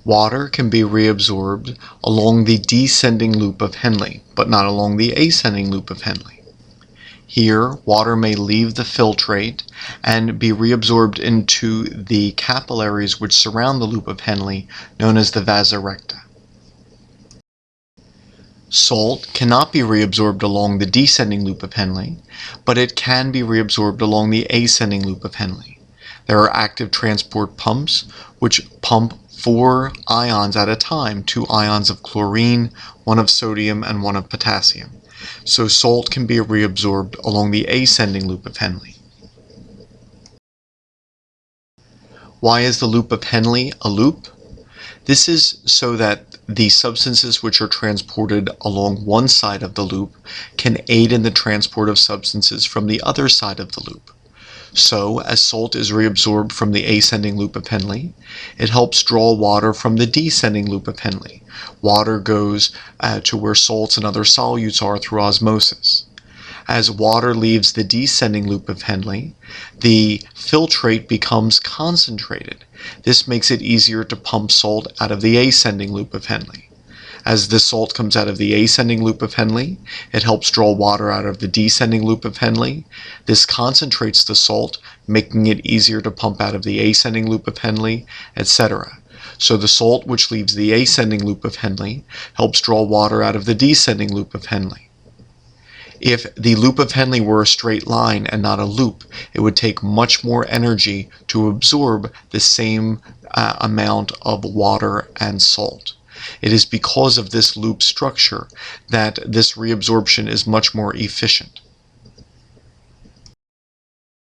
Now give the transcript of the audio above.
Water can be reabsorbed along the descending loop of Henle, but not along the ascending loop of Henle. Here, water may leave the filtrate and be reabsorbed into the capillaries which surround the loop of Henle, known as the vasa recta. Salt cannot be reabsorbed along the descending loop of Henle, but it can be reabsorbed along the ascending loop of Henle. There are active transport pumps which pump 4 ions at a time, 2 ions of chlorine, 1 of sodium, and 1 of potassium. So salt can be reabsorbed along the ascending loop of Henle. Why is the loop of Henle a loop? This is so that the substances which are transported along one side of the loop can aid in the transport of substances from the other side of the loop. So, as salt is reabsorbed from the ascending loop of Henle, it helps draw water from the descending loop of Henle. Water goes to where salts and other solutes are through osmosis. As water leaves the descending loop of Henle, the filtrate becomes concentrated. This makes it easier to pump salt out of the ascending loop of Henle. As the salt comes out of the ascending loop of Henle, it helps draw water out of the descending loop of Henle. This concentrates the salt, making it easier to pump out of the ascending loop of Henle, etc. So the salt which leaves the ascending loop of Henle helps draw water out of the descending loop of Henle. If the loop of Henle were a straight line and not a loop, it would take much more energy to absorb the same amount of water and salt. It is because of this loop structure that this reabsorption is much more efficient.